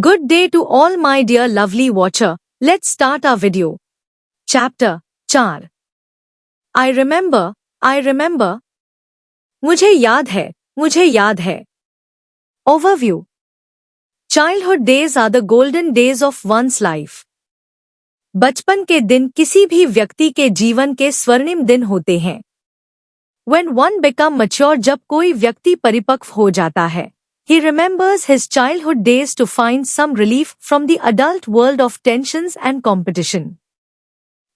Good day to all my dear lovely watcher. Let's start our video. Chapter 4. I remember. मुझे याद है. Overview. Childhood days are the golden days of one's life. बचपन के दिन किसी भी व्यक्ति के जीवन के स्वर्णिम दिन होते हैं. When one become mature, जब कोई व्यक्ति परिपक्व हो जाता है, he remembers his childhood days to find some relief from the adult world of tensions and competition.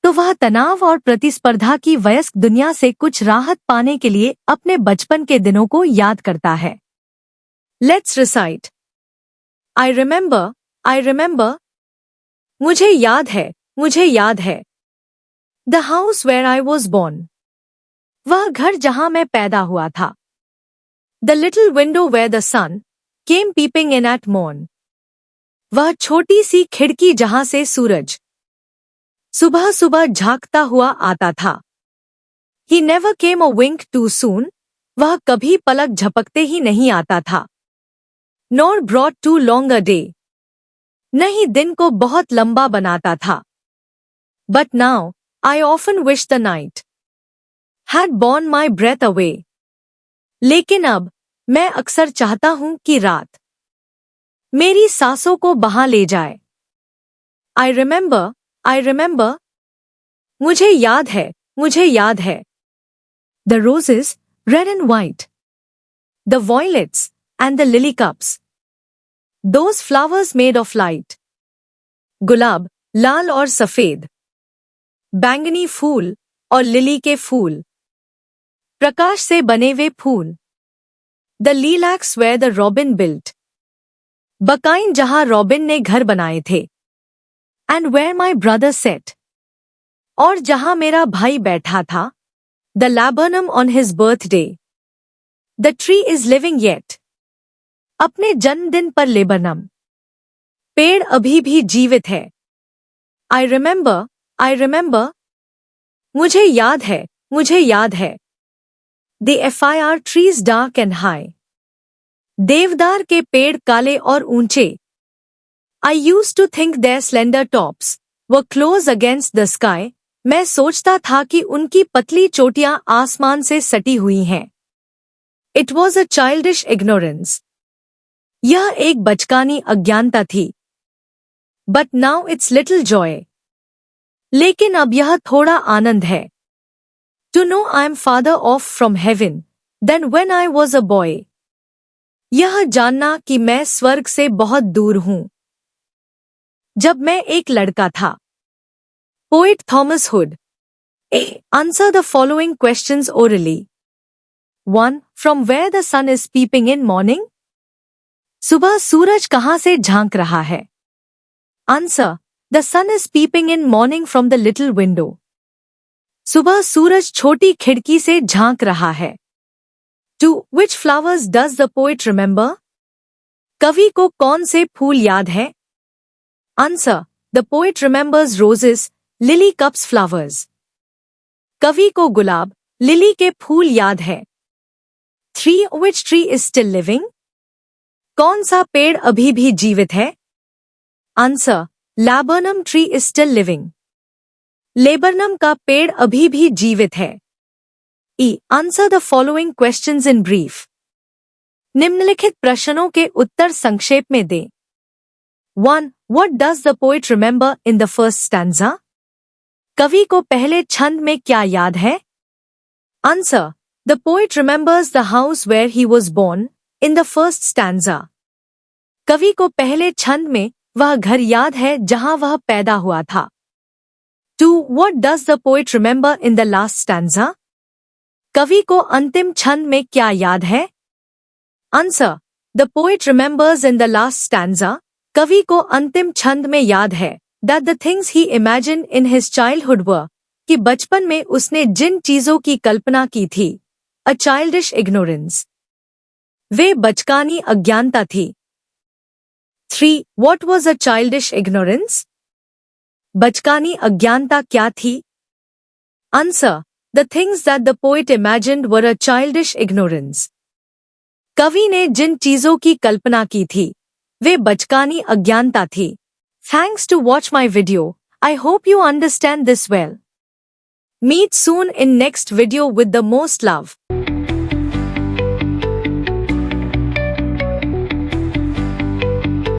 तो वह तनाव और प्रतिस्पर्धा की वयस्क दुनिया से कुछ राहत पाने के लिए अपने बचपन के दिनों को याद करता है. Let's recite. I remember. मुझे याद है. The house where I was born. वह घर जहां मैं पैदा हुआ था. The little window where the sun came peeping in at morn. वह छोटी सी खिड़की जहां से सूरज सुबह झांकता हुआ आता था. He never came a wink too soon. वह कभी पलक झपकते ही नहीं आता था. Nor brought too long a day. नहीं दिन को बहुत लंबा बनाता था. But now, I often wish the night had borne my breath away. लेकिन अब, मैं अक्सर चाहता हूं कि रात मेरी सांसों को बहा ले जाए. I remember. मुझे याद है. The roses, red and white. The violets, and the lily cups. Those flowers made of light. गुलाब, लाल और सफेद. बैंगनी फूल और लिली के फूल. प्रकाश से बने वे फूल. The lilacs where the robin built. बकाइन जहां रॉबिन ने घर बनाए थे. And where my brother sat. और जहां मेरा भाई बैठा था. The laburnum on his birthday. The tree is living yet. अपने जन्मदिन पर लेबरनम. पेड़ अभी भी जीवित है. I remember. मुझे याद है. The fir trees dark and high. देवदार के पेड़ काले और ऊंचे. I used to think their slender tops were close against the sky. मैं सोचता था कि उनकी पतली चोटियां आसमान से सटी हुई हैं. It was a childish ignorance. यह एक बचकानी अज्ञानता थी. But now it's little joy. लेकिन अब यह थोड़ा आनंद है. To know I am farther off from heaven than when I was a boy. यह जानना कि मैं स्वर्ग से बहुत दूर हूं जब मैं एक लड़का था. Poet Thomas Hood. A. Answer the following questions orally. 1. From where the sun is peeping in morning? सुबह सूरज कहां से झांक रहा है? Answer. The sun is peeping in morning from the little window. सुबह सूरज छोटी खिड़की से झांक रहा है. 2. Which flowers does the poet remember? कवि को कौन से फूल याद है? Answer. The poet remembers roses, lily cups flowers. कवि को गुलाब, लिली के फूल याद है. 3. Which tree is still living? कौन सा पेड़ अभी भी जीवित है? Answer. Laburnum tree is still living. Laburnum का पेड़ अभी भी जीवित है. E. Answer the following questions in brief. निम्नलिखित प्रश्नों के उत्तर संक्षेप में दें. 1. What does the poet remember in the first stanza? कवि को पहले छंद में क्या याद है? Answer. The poet remembers the house where he was born in the first stanza. कवि को पहले छंद में वह घर याद है जहां वह पैदा हुआ था. 2. What does the poet remember in the last stanza? कवि को अंतिम छंद में क्या याद है? Answer. The poet remembers in the last stanza. कवि को अंतिम छंद में याद है that the things he imagined in his childhood were कि बचपन में उसने जिन चीजों की कल्पना की थी a childish ignorance. वे बचकानी अज्ञानता थी. 3. What was a childish ignorance? बचकानी अज्ञानता क्या थी? Answer. The things that the poet imagined were a childish ignorance. कवि ने जिन चीजों की कल्पना की थी वे बचकानी अज्ञानता थी। Thanks to watch my video. I hope you understand this well. Meet soon in next video with the most love.